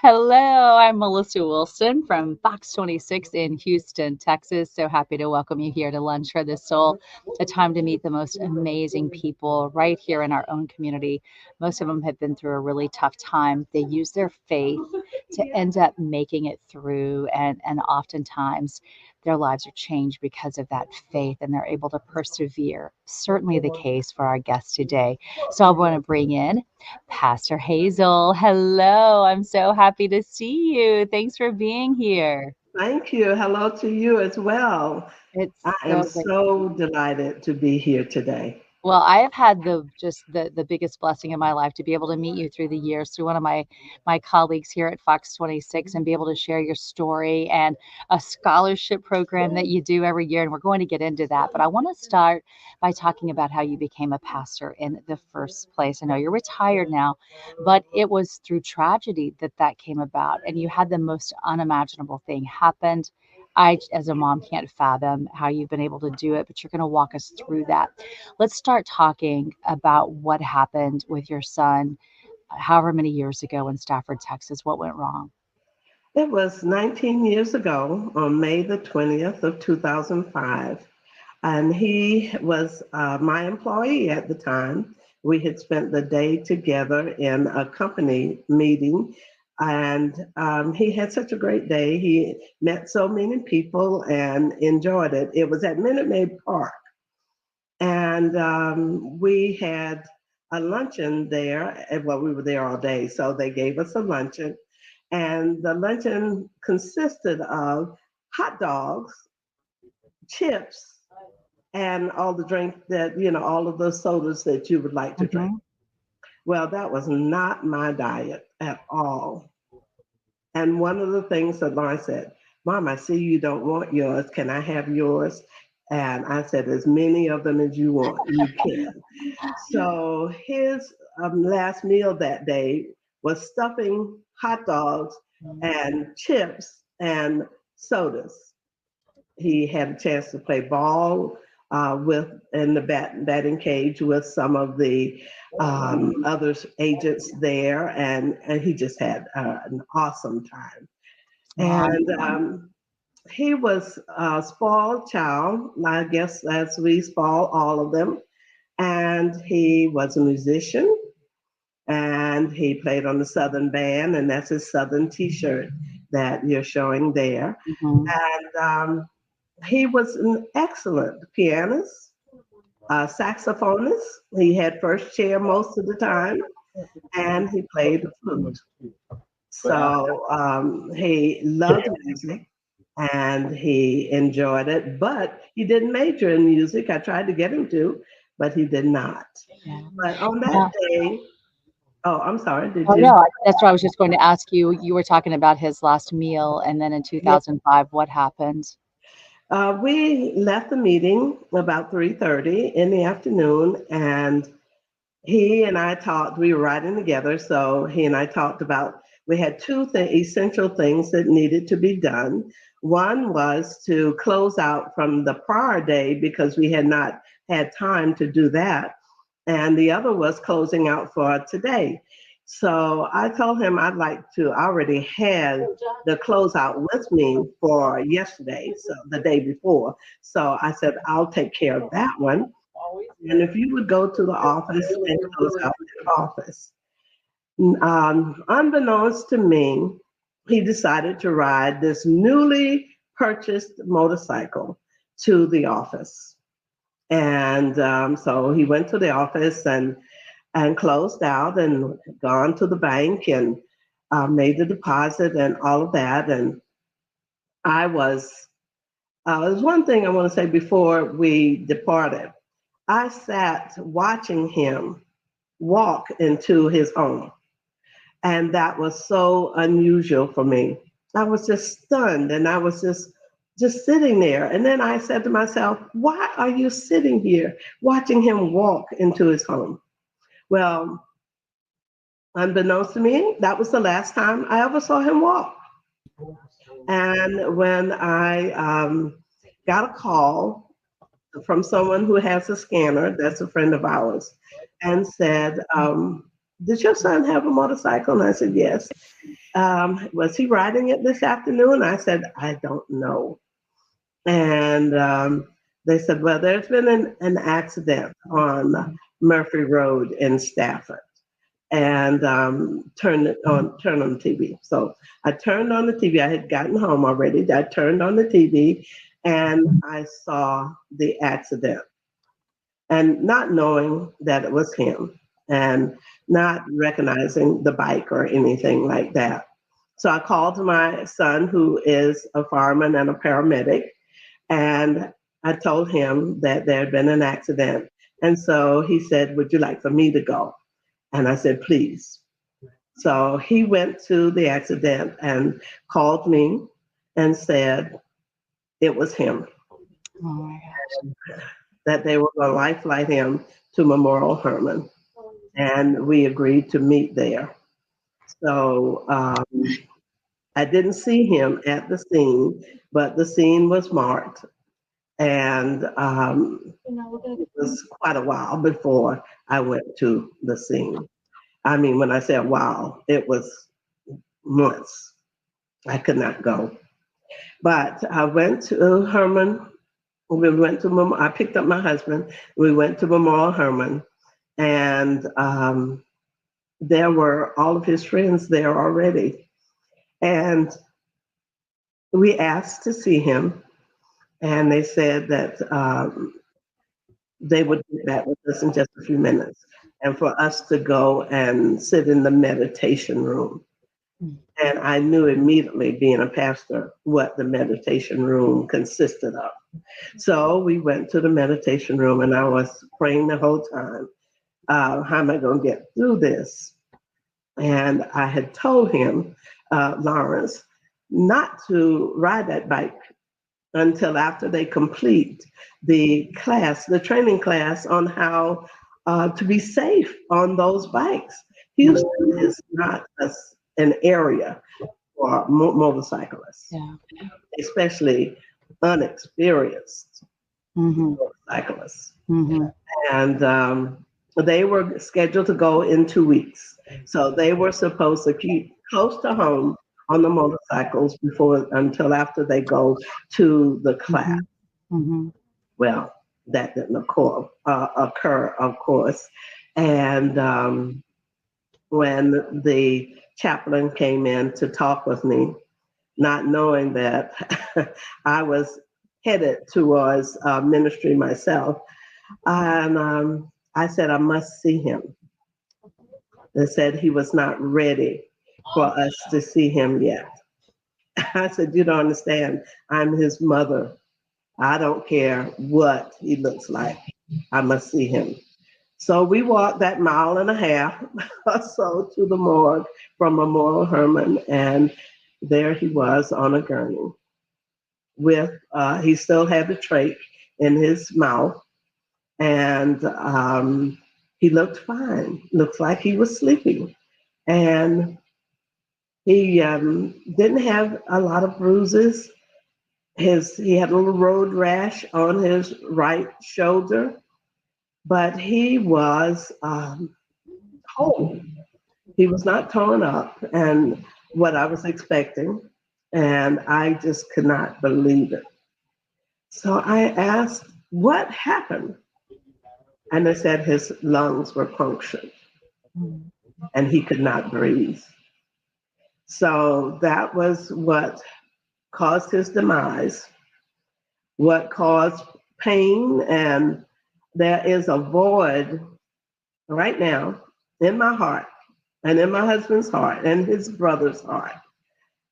Hello, I'm Melissa Wilson from Fox 26 in Houston, Texas. So happy to welcome you here to Lunch for the Soul, a time to meet the most amazing people right here in our own community. Most of them have been through a really tough time. They use their faith to end up making it through, and oftentimes their lives are changed because of that faith, and they're able to persevere. Certainly the case for our guest today. So I want to bring in Pastor Hazel. Hello, I'm so happy to see you. Thanks for being here. Thank you. Hello to you as well. It's I am so great. so delighted to be here today. Well, I have had the biggest blessing in my life to be able to meet you through the years through one of my colleagues here at Fox 26 and be able to share your story and a scholarship program that you do every year. And we're going to get into that. But I want to start by talking about how you became a pastor in the first place. I know you're retired now, but it was through tragedy that came about, and you had the most unimaginable thing happened. I, as a mom, can't fathom how you've been able to do it, but you're going to walk us through that. Let's start talking about what happened with your son, however many years ago in Stafford, Texas. What went wrong? It was 19 years ago on May the 20th of 2005, and he was my employee at the time. We had spent the day together in a company meeting, and he had such a great day. He met so many people and enjoyed it. It was at Minute Maid Park. And we had a luncheon there. Well, we were there all day, so they gave us a luncheon. And the luncheon consisted of hot dogs, chips, and all the drink that, all of those sodas that you would like to drink. Mhm. Well, that was not my diet at all. And one of the things that Lauren said, Mom, I see you don't want yours. Can I have yours? And I said, as many of them as you want, you can. So his last meal that day was stuffing, hot dogs, and chips and sodas. He had a chance to play ball with in the batting cage with some of the other agents there, and he just had an awesome time. Wow. And he was a spoiled child, I guess, as we spoil all of them. And he was a musician, and he played on the Southern Band, and that's his Southern T-shirt that you're showing there. Mhm. And he was an excellent pianist, saxophonist. He had first chair most of the time, and he played the flute. So he loved music and he enjoyed it, but he didn't major in music. I tried to get him to, but he did not. Yeah. But on that Now, day, oh, I'm sorry, did oh you? no, that's what I was just going to ask you. You were talking about his last meal, and then in Yeah. 2005, what happened? We left the meeting about 3:30 in the afternoon, and he and I talked. We were riding together, so he and I talked about. We had two essential things that needed to be done. One was to close out from the prior day because we had not had time to do that, and the other was closing out for today. So I told him I'd like to. I already had the closeout with me for yesterday, so the day before. So I said I'll take care of that one, and if you would go to the office and close out the office. Unbeknownst to me, he decided to ride this newly purchased motorcycle to the office. And so he went to the office and closed out and gone to the bank and made the deposit and all of that. And I was, there's one thing I want to say before we departed. I sat watching him walk into his home. And that was so unusual for me. I was just stunned and I was just sitting there. And then I said to myself, why are you sitting here watching him walk into his home? Well, unbeknownst to me, that was the last time I ever saw him walk. And when I got a call from someone who has a scanner, that's a friend of ours, and said, did your son have a motorcycle? And I said, yes. Was he riding it this afternoon? I said, I don't know. And they said, well, there's been an accident on Murphy Road in Stafford. And turn on the TV. So I turned on the TV. I had gotten home already. I turned on the TV and I saw the accident, and not knowing that it was him and not recognizing the bike or anything like that. So I called my son, who is a fireman and a paramedic, and I told him that there had been an accident. And so he said, would you like for me to go? And I said, please. So he went to the accident and called me and said it was him, Oh my that they were going to life flight him to Memorial Hermann. And we agreed to meet there. So I didn't see him at the scene, but the scene was marked. And it was quite a while before I went to the scene. I mean, when I said wow, it was months. I could not go. But I went to Herman. We went to I picked up my husband. We went to Memorial Herman, and there were all of his friends there already. And we asked to see him, and they said that they would get back with us in just a few minutes, and for us to go and sit in the meditation room. And I knew immediately, being a pastor, what the meditation room consisted of. So we went to the meditation room, and I was praying the whole time. How am I going to get through this? And I had told him, Lawrence, not to ride that bike until after they complete the class, the training class on how to be safe on those bikes. Houston is not an area for motorcyclists, Yeah. especially unexperienced motorcyclists. And they were scheduled to go in 2 weeks. So they were supposed to keep close to home on the motorcycles until after they go to the class. Well, that didn't occur, of course. And when the chaplain came in to talk with me, not knowing that I was headed towards ministry myself, and I said, I must see him. They said he was not ready for us to see him yet. I said, you don't understand. I'm his mother. I don't care what he looks like. I must see him. So we walked that 1.5 miles or so to the morgue from Memorial Hermann, and there he was on a gurney with, he still had the trach in his mouth, and he looked fine. Looks like he was sleeping. And he didn't have a lot of bruises. He had a little road rash on his right shoulder, but he was whole. He was not torn up, and what I was expecting, and I just could not believe it. So I asked, what happened? And they said his lungs were punctured and he could not breathe. So that was what caused his demise, what caused pain. And there is a void right now in my heart and in my husband's heart and his brother's heart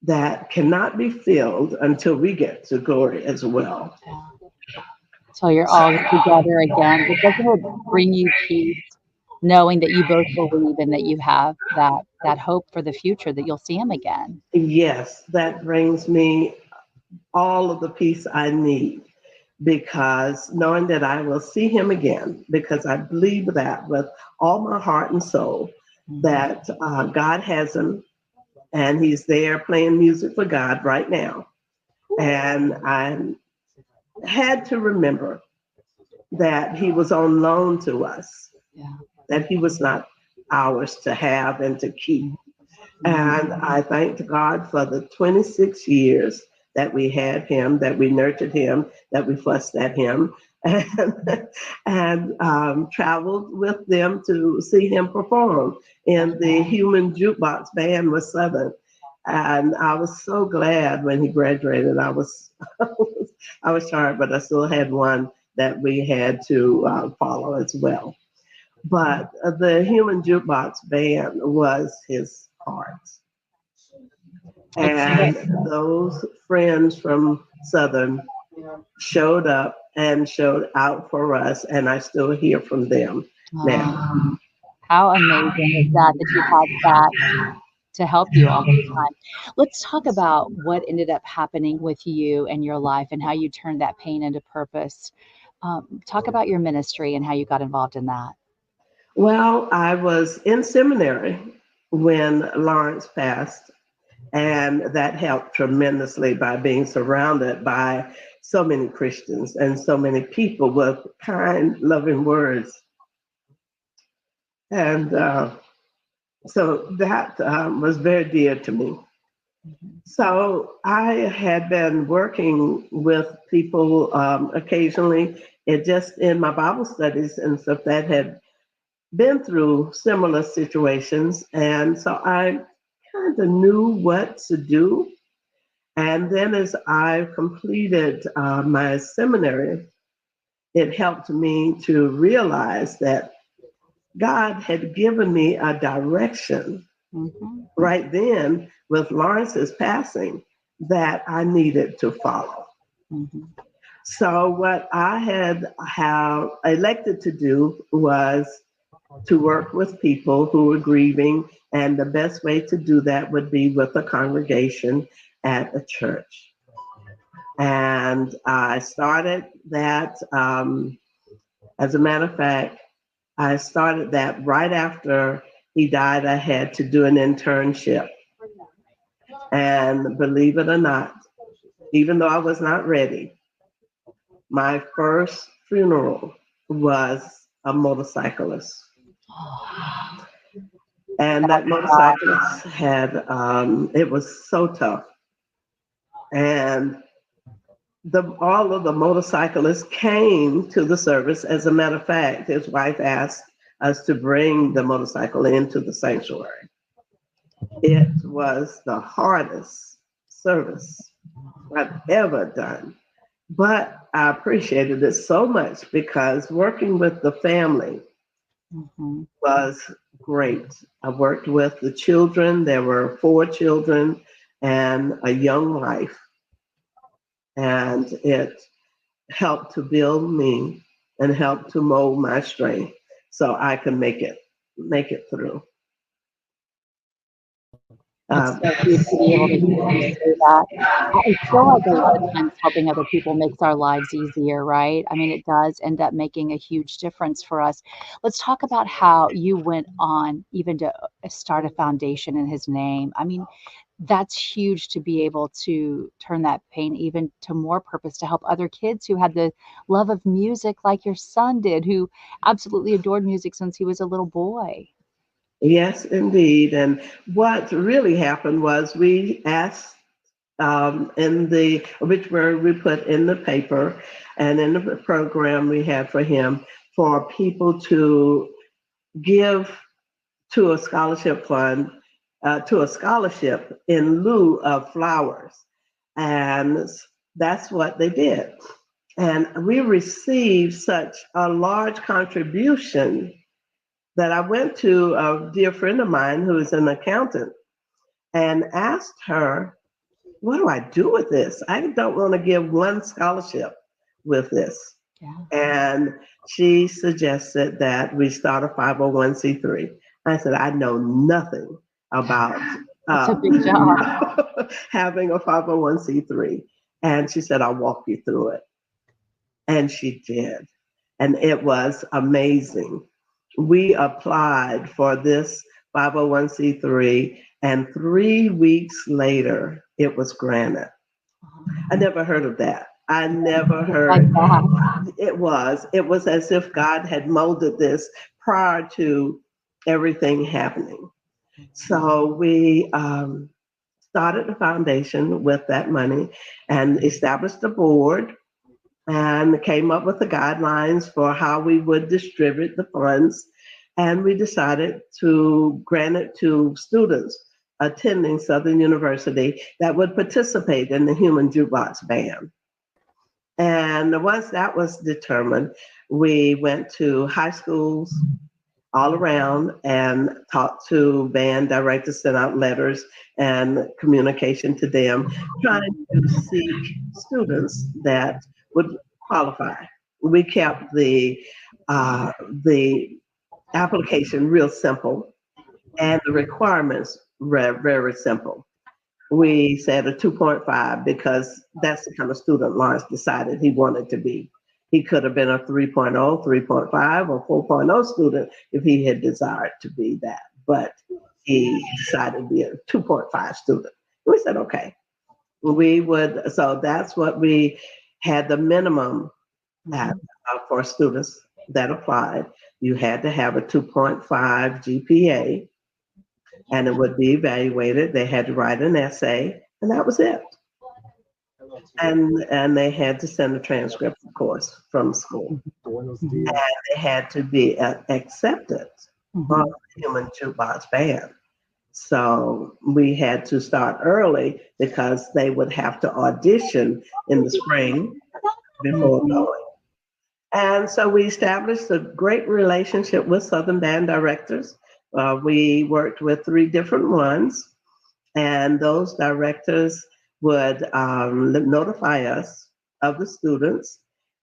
that cannot be filled until we get to glory as well. So you're all together again. But doesn't it bring you peace knowing that you both believe and that you have that hope for the future that you'll see him again? Yes, that brings me all of the peace I need, because knowing that I will see him again, because I believe that with all my heart and soul, that God has him and he's there playing music for God right now. And I had to remember that he was on loan to us, that he was not ours to have and to keep. And I thanked God for the 26 years that we had him, that we nurtured him, that we fussed at him, and, traveled with them to see him perform in the Human Jukebox Band with Southern. And I was so glad when he graduated. I was tired, but I still had one that we had to follow as well. But the Human Jukebox Band was his heart. It's And those friends from Southern showed up and showed out for us, and I still hear from them now. how amazing is that that you've had that to help you all this time. Let's talk about what ended up happening with you and your life and how you turned that pain into purpose. Talk about your ministry and how you got involved in that. Well, I was in seminary when Lawrence passed, and that helped tremendously by being surrounded by so many Christians and so many people with kind, loving words. And so that was very dear to me. So I had been working with people occasionally, it just in my Bible studies and stuff that had been through similar situations. And so I kind of knew what to do. And then as I completed my seminary, it helped me to realize that God had given me a direction right then with Lawrence's passing that I needed to follow. So what I had have elected to do was to work with people who were grieving, and the best way to do that would be with a congregation at a church. And I started that. As a matter of fact, I started that right after he died. I had to do an internship. And believe it or not, even though I was not ready, my first funeral was a motorcyclist. And that motorcyclist had, it was so tough. And all of the motorcyclists came to the service. As a matter of fact, his wife asked us to bring the motorcycle into the sanctuary. It was the hardest service I've ever done, but I appreciated it so much because working with the family was great. I worked with the children. There were 4 children and a young wife, and it helped to build me and helped to mold my strength so I could make it through. It's so huge to be able to hear you say that. I feel like a lot of times helping other people makes our lives easier, right? I mean, it does end up making a huge difference for us. Let's talk about how you went on even to start a foundation in his name. I mean, that's huge to be able to turn that pain even to more purpose to help other kids who had the love of music like your son did, who absolutely adored music since he was a little boy. Yes, indeed. And what really happened was we asked in the obituary we put in the paper and in the program we had for him for people to give to a scholarship fund, to a scholarship in lieu of flowers. And that's what they did. And we received such a large contribution that I went to a dear friend of mine who is an accountant and asked her, what do I do with this? I don't want to give one scholarship with this. Yeah. And she suggested that we start a 501c3. I said, I know nothing about It's a big job. having a 501c3. And she said, I'll walk you through it. And she did. And it was amazing. We applied for this 501c3, and 3 weeks later, it was granted. I never heard of that. I never heard. It was as if God had molded this prior to everything happening. So we started the foundation with that money and established a board and came up with the guidelines for how we would distribute the funds. And we decided to grant it to students attending Southern University that would participate in the Human Jukebox Band. And once that was determined, we went to high schools all around and talked to band directors, sent out letters and communication to them, trying to seek students that would qualify. We kept the application real simple and the requirements very simple. We said a 2.5 because that's the kind of student Lawrence decided he wanted to be. He could have been a 3.0, 3.5, or 4.0 student if he had desired to be that, but he decided to be a 2.5 student. We said, okay, so that's what we had the minimum at, for students that applied. You had to have a 2.5 GPA and it would be evaluated. They had to write an essay, and that was it. And they had to send a transcript, of course, from school. And they had to be accepted on the Human Jukebox Band. So we had to start early because they would have to audition in the spring before going. And so we established a great relationship with Southern Band directors. We worked with 3 different ones, and those directors would notify us of the students.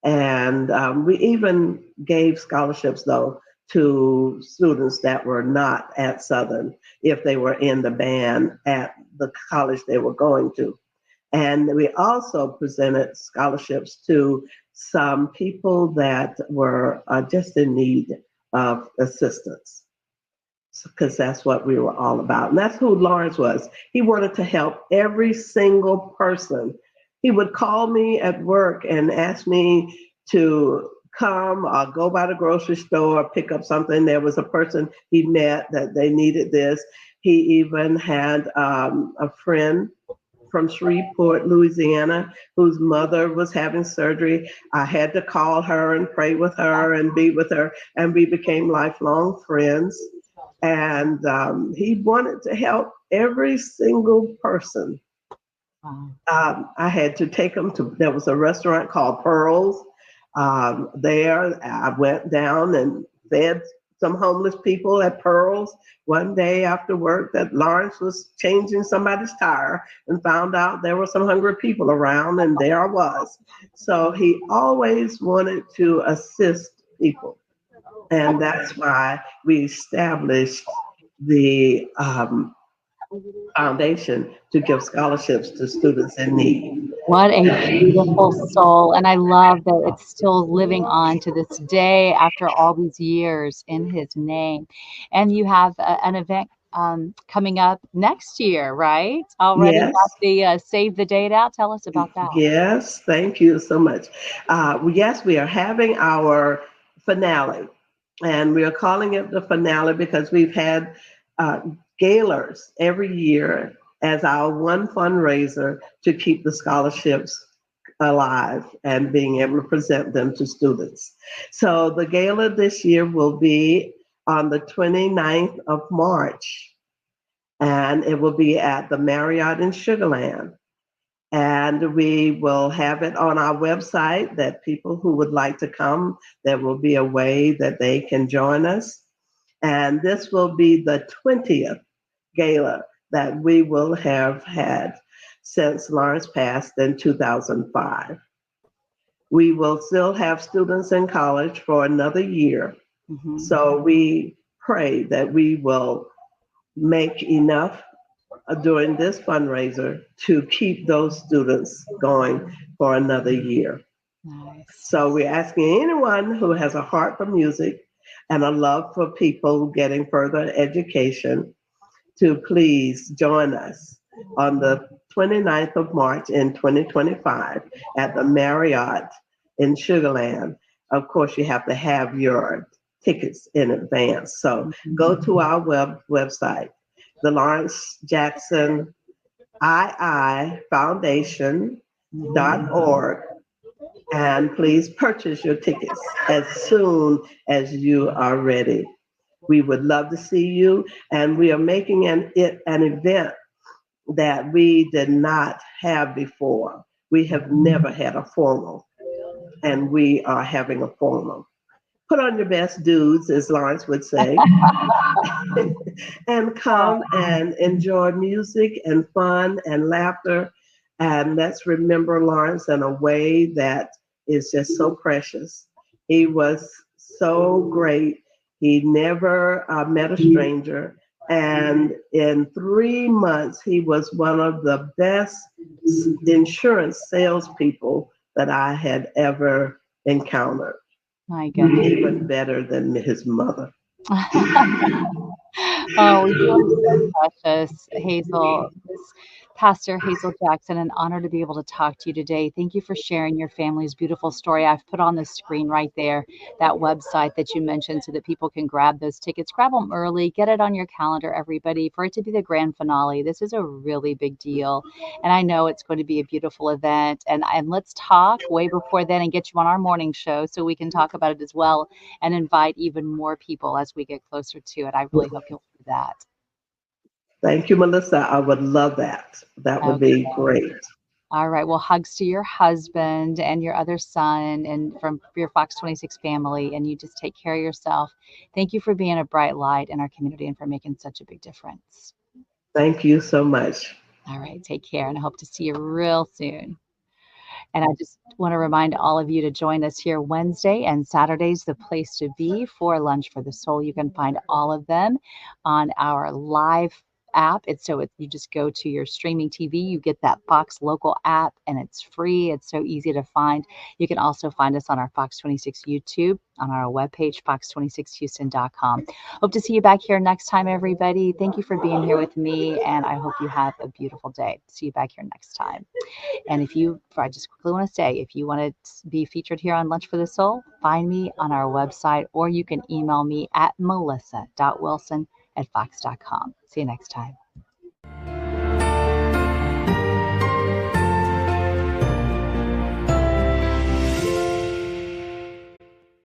And we even gave scholarships, though, to students that were not at Southern if they were in the band at the college they were going to. And we also presented scholarships to some people that were just in need of assistance, because that's what we were all about. And that's who Lawrence was. He wanted to help every single person. He would call me at work and ask me to come or go by the grocery store, pick up something. There was a person he met that they needed this. He even had a friend from Shreveport, Louisiana, whose mother was having surgery. I had to call her and pray with her and be with her, and we became lifelong friends. And he wanted to help every single person. I had to take him to, there was a restaurant called Pearls. There, I went down and fed some homeless people at Pearls. One day after work, that Lawrence was changing somebody's tire and found out there were some hungry people around, and there I was. So he always wanted to assist people. And that's why we established the foundation to give scholarships to students in need. What a beautiful soul. And I love that it's still living on to this day after all these years in his name. And you have an event coming up next year, right? Already Yes, got the save the date out. Tell us about that. yes, thank you so much. Yes, we are having our finale, and we are calling it the finale because we've had uh, galers every year as our one fundraiser to keep the scholarships alive and being able to present them to students. So the gala this year will be on the 29th of March, and it will be at the Marriott in Sugarland. And we will have it on our website that people who would like to come, there will be a way that they can join us. And this will be the 20th gala that we will have had since Lawrence passed in 2005. We will still have students in college for another year. So we pray that we will make enough during this fundraiser to keep those students going for another year. Nice. So we're asking anyone who has a heart for music and a love for people getting further education to please join us on the 29th of March in 2025 at the Marriott in Sugarland. Of course, you have to have your tickets in advance. So go to our website the Lawrence Jackson II Foundation.org, and please purchase your tickets as soon as you are ready. We would love to see you, and we are making an event that we did not have before. We have never had a formal, and we are having a formal. Put on your best dudes, as Lawrence would say, and come and enjoy music and fun and laughter. And let's remember Lawrence in a way that is just so precious. He was so great. He never met a stranger. And in 3 months, he was one of the best insurance salespeople that I had ever encountered, My goodness. even better than his mother. Oh, you are so precious, Hazel. Miss Pastor Hazel Jackson, an honor to be able to talk to you today. Thank you for sharing your family's beautiful story. I've put on the screen right there that website that you mentioned so that people can grab those tickets. Grab them early, get it on your calendar, everybody, for it to be the grand finale. This is a really big deal. And I know it's going to be a beautiful event. And let's talk way before then and get you on our morning show so we can talk about it as well and invite even more people as we get closer to it. I really hope you'll do that. Thank you, Melissa. I would love that. That would Okay. be great. All right. Well, hugs to your husband and your other son and from your Fox 26 family. And you just take care of yourself. Thank you for being a bright light in our community and for making such a big difference. Thank you so much. All right. Take care. And I hope to see you real soon. And I just want to remind all of you to join us here Wednesday and Saturdays, the place to be for Lunch for the Soul. You can find all of them on our live app. You just go to your streaming TV, you get that Fox local app and it's free. It's so easy to find. You can also find us on our Fox 26 YouTube, on our webpage, fox26houston.com. Hope to see you back here next time, everybody. Thank you for being here with me, and I hope you have a beautiful day. See you back here next time. And I just quickly want to say, if you want to be featured here on Lunch for the Soul, find me on our website, or you can email me at melissa.wilson@fox.com. See you next time.